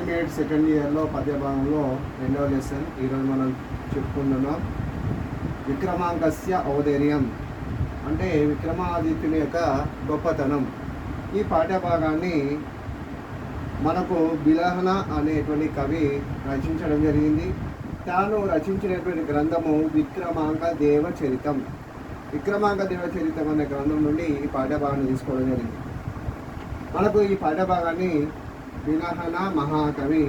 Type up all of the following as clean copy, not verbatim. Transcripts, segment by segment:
Intermediate second ఇయర్లో పద్యభాగంలో రెండవ lesson ఈరోజు మనం చెప్పుకుంటున్నాం. విక్రమాంకస్య ఔదర్యం అంటే విక్రమాదిత్యుని యొక్క గొప్పతనం. ఈ పాఠ్యభాగాన్ని మనకు బిలహన అనేటువంటి కవి రచించడం జరిగింది. తాను రచించినటువంటి గ్రంథము విక్రమాంక దేవచరితం. విక్రమాంక దేవచరితం అనే గ్రంథం నుండి ఈ పాఠ్యభాగాన్ని తీసుకోవడం జరిగింది. మనకు ఈ పాఠ్యభాగాన్ని బిలహన మహాకవి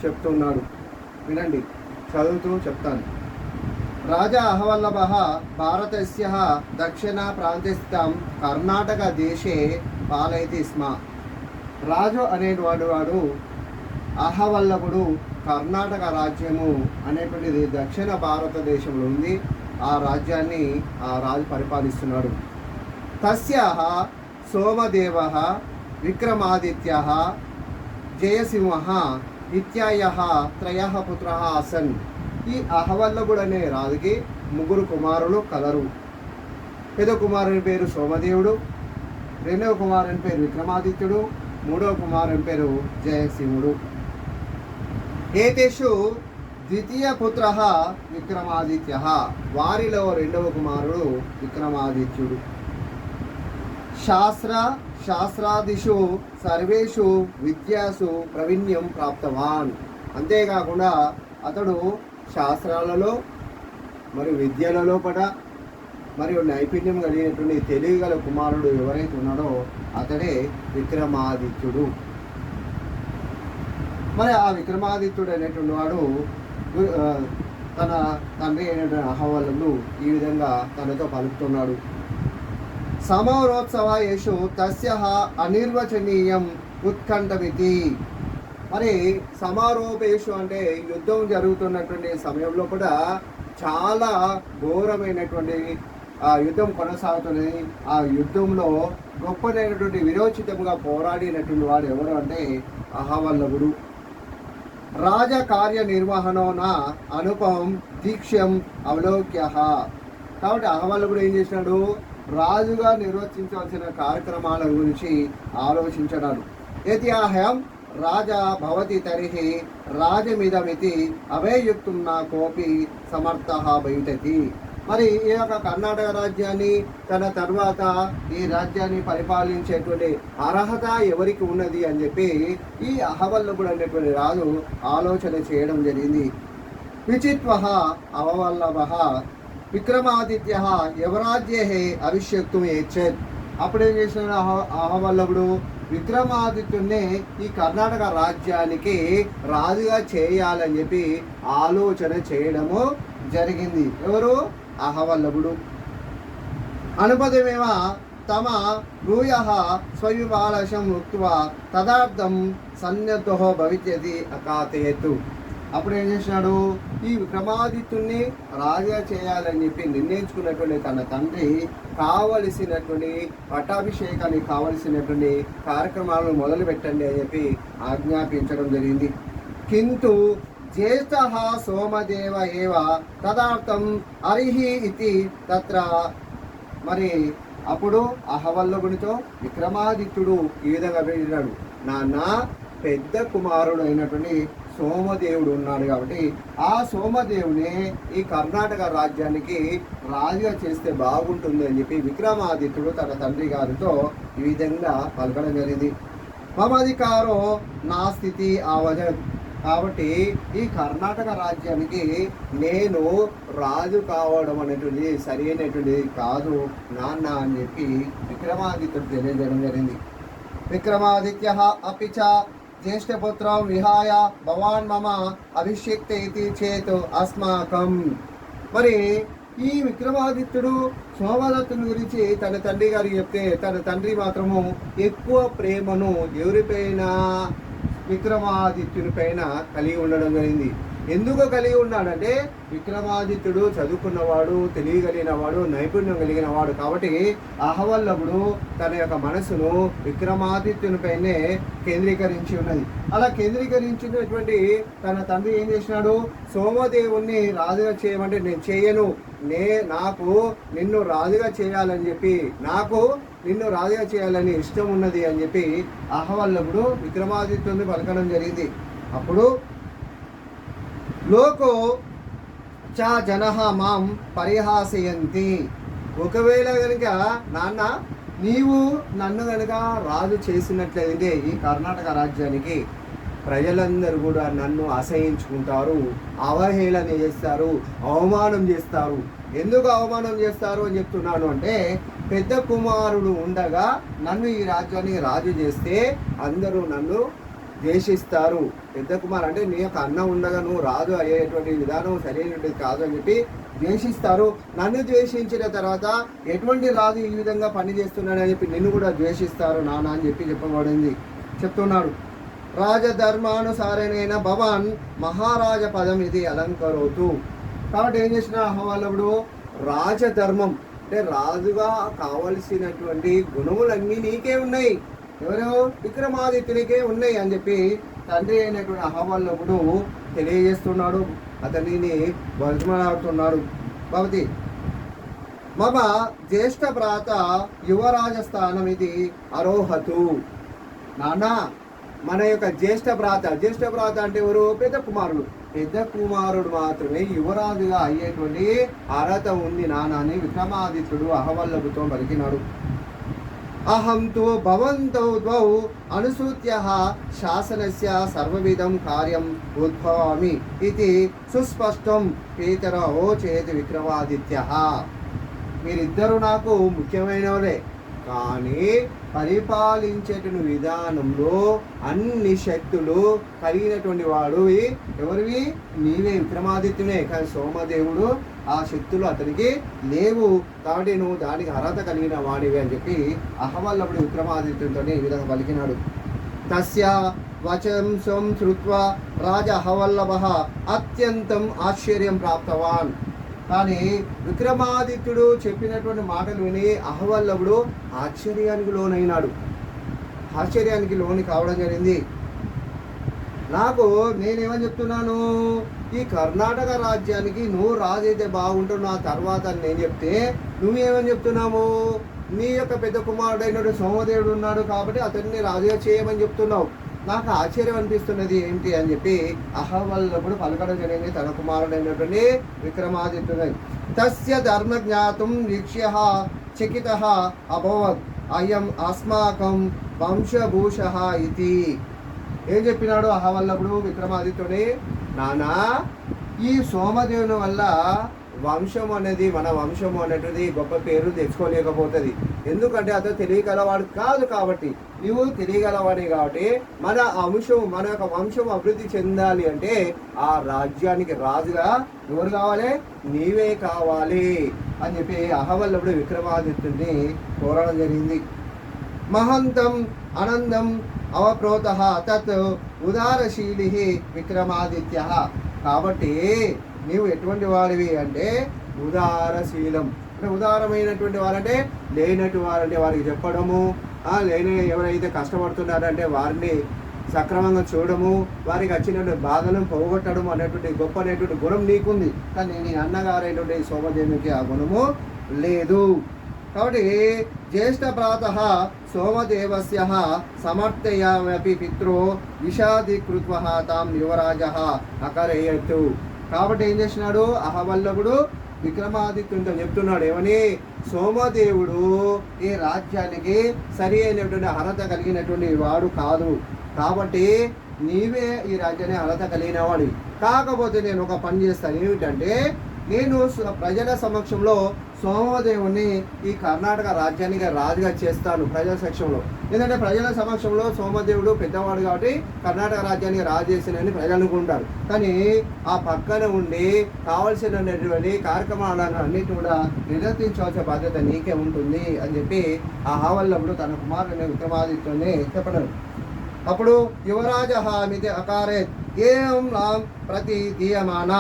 చెప్తున్నాడు. వినండి, చదువుతూ చెప్తాను. రాజా అహవల్లభ భారతస్య దక్షిణ ప్రాంతస్థితం కర్ణాటక దేశే పాలయతి స్మ. రాజు అనేవాడు అహవల్లభుడు కర్ణాటక రాజ్యము అనేటువంటిది దక్షిణ భారతదేశంలో ఉంది. ఆ రాజ్యాన్ని ఆ రాజు పరిపాలిస్తున్నాడు. తస్యాహ సోమదేవః విక్రమాదిత్యః జయసింహః ఇత్యాయః త్రయః పుత్రః ఆసన్. ఈ అహవల్లభుడు అనే రాజుకి ముగ్గురు కుమారులు కలరు. పెద్ద కుమారుని పేరు సోమదేవుడు, రెండవ కుమారుని పేరు విక్రమాదిత్యుడు, మూడవ కుమారుని పేరు జయసింహుడు. ఏతేషు ద్వితీయ పుత్ర విక్రమాదిత్య. వారిలో రెండవ కుమారుడు విక్రమాదిత్యుడు. శాస్త్రాదిషు సర్వేషు విద్యాసు ప్రవీణ్యం ప్రాప్తవాన్. అంతేకాకుండా అతడు శాస్త్రాలలో మరియు విద్యలలో మరియు నైపుణ్యం కలిగినటువంటి తెలివిగల కుమారుడు ఎవరైతే ఉన్నాడో అతడే విక్రమాదిత్యుడు. మరి ఆ విక్రమాదిత్యుడు అనేటువంటి వాడు తన తండ్రి అయినటువంటి అహవల్లభుడు ఈ విధంగా తనతో పలుకుతున్నాడు. సమరోత్సవేషు తస్య అనిర్వచనీయం ఉత్కంఠమితి. మరి సమారోపేషు అంటే యుద్ధం జరుగుతున్నటువంటి సమయంలో కూడా చాలా ఘోరమైనటువంటి ఆ యుద్ధం కొనసాగుతున్నది. ఆ యుద్ధంలో గొప్పదైనటువంటి విరోచితంగా పోరాడినటువంటి వాడు ఎవరు అంటే అహవల్లభుడు. రాజకార్య నిర్వహణోన అనుపం దీక్ష్యం అవలోక్య. కాబట్టి అహవల్లభుడు ఏం చేసినాడు? రాజుగా నిర్వర్తించవలసిన కార్యక్రమాల గురించి ఆలోచించడాడు. యత్యాహం రాజా భవతి తరిహి రాజమిదమితి అవేయుక్తం నా కోపి సమర్థ భవితతి. మరి ఈ యొక్క కర్ణాటక రాజ్యాన్ని తన తర్వాత ఈ రాజ్యాన్ని పరిపాలించేటువంటి అర్హత ఎవరికి ఉన్నది అని చెప్పి ఈ అహవల్లభుడు అనేటువంటి రాజు ఆలోచన చేయడం జరిగింది. విచిత్వ అహవల్లభ విక్రమాదిత్య యవరాజ్యే అభిషేక్తుం ఏచ్చేత్. అప్పుడేం చేసిన అహవల్లభుడు విక్రమాదిత్యుడిని ఈ కర్ణాటక రాజ్యానికి రాజుగా చేయాలని చెప్పి ఆలోచన చేయడము జరిగింది. ఎవరు? అహవల్లభుడు. అనుపదమేవ తమ భూయ స్వవిబాలశం ఉక్త్వా తదార్థం సన్నద్ధో భవిష్యతి అకాతయతు. అప్పుడు ఏం చేసినాడు? ఈ విక్రమాదిత్యుడిని రాజుగా చేయాలని చెప్పి నిర్ణయించుకున్నటువంటి తన తండ్రి కావలసినటువంటి పట్టాభిషేకానికి కావలసినటువంటి కార్యక్రమాలను మొదలు పెట్టండి అని చెప్పి ఆజ్ఞాపించడం జరిగింది. కింటు జ్యేష్ఠ సోమదేవ ఏవ తదార్థం అర్హి ఇది తత్ర. మరి అప్పుడు అహవల్లభునితో విక్రమాదిత్యుడు ఈ విధంగా వెళ్ళినాడు. నాన్న, పెద్ద కుమారుడు అయినటువంటి సోమదేవుడు ఉన్నాడు కాబట్టి ఆ సోమదేవుని ఈ కర్ణాటక రాజ్యానికి రాజుగా చేస్తే బాగుంటుంది అని చెప్పి విక్రమాదిత్యుడు తన తండ్రి గారితో ఈ విధంగా పలకడం జరిగింది. మమధికారో నా స్థితి ఆవజత్. కాబట్టి ఈ కర్ణాటక రాజ్యానికి నేను రాజు కావడం అనేటువంటిది సరి అయినటువంటిది కాదు నాన్న అని చెప్పి విక్రమాదిత్యుడు తెలియజేయడం జరిగింది. విక్రమాదిత్య అపిచ జ్యేష్ఠపుత్రం విహాయ భవాన్ మమ అభిషేక్త ఇది చేత్ అస్మాకం. మరి ఈ విక్రమాదిత్యుడు సోమదత్తుని గురించి తన తండ్రి గారికి చెప్తే తన తండ్రి మాత్రము ఎక్కువ ప్రేమను ఎవరిపైన? విక్రమాదిత్యుని పైన కలిగి ఉండడం జరిగింది. ఎందుకు కలిగి ఉన్నాడంటే విక్రమాదిత్యుడు చదువుకున్నవాడు, తెలియగలిగినవాడు, నైపుణ్యం కలిగిన వాడు కాబట్టి అహవల్లభుడు తన యొక్క మనసును విక్రమాదిత్యుని పైనే కేంద్రీకరించి ఉన్నది. అలా కేంద్రీకరించినటువంటి తన తండ్రి ఏం చేసినాడు? సోమదేవుణ్ణి రాజుగా చేయమంటే నేను చేయను, నాకు నిన్ను రాజుగా చేయాలని చెప్పి నిన్ను రాజుగా చేయాలని ఇష్టం ఉన్నది అని చెప్పి అహవల్లభుడు విక్రమాదిత్యుని పలకడం జరిగింది. అప్పుడు లోకో చ జనః మాం పరిహాసయంతి. ఒకవేళ కనుక నాన్న నీవు నన్ను కనుక రాజు చేసినట్లయితే ఈ కర్ణాటక రాజ్యానికి ప్రజలందరూ కూడా నన్ను అసహించుకుంటారు, అవహేళన చేస్తారు, అవమానం చేస్తారు. ఎందుకు అవమానం చేస్తారు అని చెప్తున్నాను అంటే, పెద్ద కుమారుడు ఉండగా నన్ను ఈ రాజ్యానికి రాజు చేస్తే అందరూ నన్ను ద్వేషిస్తారు. పెద్ద కుమారు అంటే నీ యొక్క అన్న ఉండగా నువ్వు రాజు అయ్యేటువంటి విధానం సరైనది కాదు అని చెప్పి ద్వేషిస్తారు. నన్ను ద్వేషించిన తర్వాత ఎటువంటి రాజు ఈ విధంగా పని చేస్తున్నాడని చెప్పి నిన్ను కూడా ద్వేషిస్తారు నాన్న అని చెప్పి చెప్పబడింది. చెప్తున్నాడు, రాజధర్మానుసారేణ భవాన్ మహారాజ పదం ఇది అలంకరోతు. కాబట్టి ఏం చేసిన అహవల్లభుడు రాజధర్మం అంటే రాజుగా కావలసినటువంటి గుణములన్నీ నీకే ఉన్నాయి, ఎవరో విక్రమాదిత్యునికే ఉన్నాయి అని చెప్పి తండ్రి అయినటువంటి అహవల్లభుడు తెలియజేస్తున్నాడు. అతనిని బతిమలాడుతున్నాడు. భవతి మమ జ్యేష్ఠ భ్రాత యువరాజస్థానం ఇది అరోహతు. నాన్న మన యొక్క జ్యేష్ఠ భ్రాత అంటే ఎవరు? పెద్ద కుమారుడు. పెద్ద కుమారుడు మాత్రమే యువరాజుగా అయ్యేటువంటి అర్హత ఉంది నాన్న అని విక్రమాదిత్యుడు అహవల్లభుతో పలికినాడు. అహం తు భవంతౌ ద్వౌ అనుసూత్యః శాసనస్య సర్వవిధం కార్యం ఉద్భవామి ఇది సుస్పష్టం పితరో చేతి విక్రమాదిత్యః. మీరిద్దరు నాకు ముఖ్యమైనవరే, కానీ పరిపాలించేటువంటి విధానంలో అన్ని శక్తులు కలిగినటువంటి వాడు ఎవరివి? నీవే, విక్రమాదిత్యునే. కానీ సోమదేవుడు ఆ శక్తులు అతనికి లేవు, కాబట్టి నువ్వు దానికి అర్హత కలిగిన వాడివి అని చెప్పి అహవల్లభుడు విక్రమాదిత్యునితో ఈ విధంగా పలికినాడు. తస్య వచనం శ్రుత్వా రాజ అహవల్లభః అత్యంతం ఆశ్చర్యం ప్రాప్తవాన్. కానీ విక్రమాదిత్యుడు చెప్పినటువంటి మాటలు విని అహవల్లభుడు ఆశ్చర్యానికి లోని కావడం జరిగింది. నేనేమని చెప్తున్నాను, ఈ కర్ణాటక రాజ్యానికి నువ్వు రాజైతే బాగుంటావు నా తర్వాత అని నేను చెప్తే నువ్వేమని చెప్తున్నావు? నీ యొక్క పెద్ద కుమారుడైనటువంటి సోమదేవుడు ఉన్నాడు కాబట్టి అతన్ని రాజుగా చేయమని చెప్తున్నావు. నాకు ఆశ్చర్యం అనిపిస్తున్నది ఏంటి అని చెప్పి అహవల్లభుడు పలకడం జరిగింది తన కుమారుడైనటువంటి విక్రమాదిత్యుడు. తస్య ధర్మ జ్ఞాతుం వీక్ష్య చకితః అభవత్ అయం అస్మాకం వంశభూషః ఇది. ఏం చెప్పినాడు అహవల్లభుడు విక్రమాదిత్యుడి? నానా, ఈ సోమదేవుని వల్ల వంశం అనేది, మన వంశము అనేటిది గొప్ప పేరు తెచ్చుకోలేకపోతుంది. ఎందుకంటే అతను తెలియగలవాడు కాదు, కాబట్టి నువ్వు తెలియగలవాడే కాబట్టి మన యొక్క వంశం అభివృద్ధి చెందాలి అంటే ఆ రాజ్యానికి రాజుగా ఎవరు కావాలి? నీవే కావాలి అని చెప్పి అహవల్లభుడు విక్రమాదిత్యుడిని కోరడం జరిగింది. మహంతం ఆనందం అవప్రోతః తత్ ఉదారశీలి విక్రమాదిత్య. కాబట్టి నీవు ఎటువంటి వాడివి అంటే ఉదారశీలం అంటే ఉదారమైనటువంటి వారంటే లేనటువంటి వారంటే వారికి చెప్పడము, లేని ఎవరైతే కష్టపడుతున్నారంటే వారిని సక్రమంగా చూడడము, వారికి వచ్చినటువంటి బాధలను పోగొట్టడం అనేటువంటి గొప్ప అనేటువంటి గుణం నీకుంది. కానీ నీ అన్నగారైనటువంటి సోమదేవునికి ఆ గుణము లేదు. కాబట్టి జ్యేష్ఠ భ్రాతః సోమదేవస్య సమర్థయామపి పిత్రో విషాదీకృత్వః తాం యువరాజః అకరయతు. కాబట్టి ఏం చేసినాడు అహవల్లభుడు విక్రమాదిత్యునితో చెప్తున్నాడు, ఏమని? సోమదేవుడు ఈ రాజ్యానికి సరి అయినటువంటి అర్హత కలిగినటువంటి వాడు కాదు, కాబట్టి నీవే ఈ రాజ్యాన్ని అర్హత కలిగిన వాడు. కాకపోతే నేను ఒక పని చేస్తాను, ఏమిటంటే నేను ప్రజల సమక్షంలో సోమదేవుని ఈ కర్ణాటక రాజ్యానికి రాజుగా చేస్తాను ప్రజల సమక్షంలో. ఎందుకంటే ప్రజల సమక్షంలో సోమదేవుడు పెద్దవాడు కాబట్టి కర్ణాటక రాజ్యానికి రాజు చేసినని ప్రజలు అనుకుంటారు. కానీ ఆ పక్కన ఉండి కావలసినటువంటి కార్యక్రమాలను అన్నిటి కూడా నిర్వర్తించవలసిన బాధ్యత నీకే ఉంటుంది అని చెప్పి ఆ అహవల్లభుడు తన కుమారుని విక్రమాదిత్యుని చెప్పడం. అప్పుడు యువరాజ మితి అకారేత్ ఏం లాం ప్రతి దీయమాన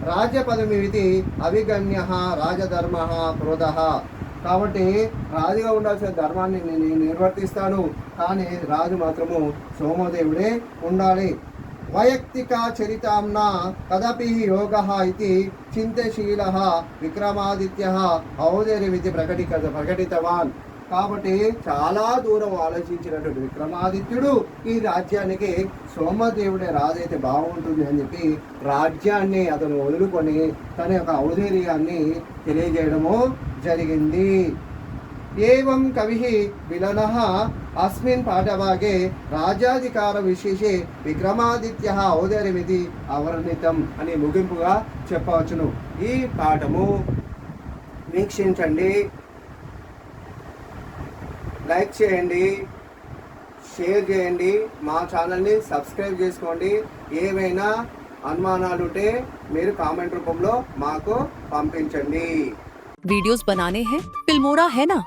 రాజ్య పదమితి అవిగణ్య రాజధర్మ క్రోధ. కాబట్టి రాజుగా ఉండాల్సిన ధర్మాన్ని నేను నిర్వర్తిస్తాను, కానీ రాజు మాత్రము సోమదేవుడే ఉండాలి. వైయక్తిక చరితాంన కదపి యోగ ఇది చింతశీల విక్రమాదిత్య ఔదర్యమితి ప్రకటితవాన్. కాబట్టి చాలా దూరం ఆలోచించినటువంటి విక్రమాదిత్యుడు ఈ రాజ్యానికి సోమదేవుడే రాజైతే బాగుంటుంది అని చెప్పి రాజ్యాన్ని అతను వదులుకొని తన యొక్క ఔదార్యాన్ని తెలియజేయడము జరిగింది. ఏవం కవి విలనః అస్మిన్ పాఠభాగే రాజ్యాధికార విశేషే విక్రమాదిత్య ఔదార్యమిది అవర్ణితం అని ముగింపుగా చెప్పవచ్చును. ఈ పాఠము వీక్షించండి, లైక్ చేయండి, షేర్ చేయండి, మా ఛానల్ని సబ్స్క్రైబ్ చేసుకోండి. ఏవైనా అనుమానాలు ఉంటే మీరు కామెంట్ రూపంలో మాకు పంపించండి. वीडियोस बनाने हैं, फिल्मोरा है ना।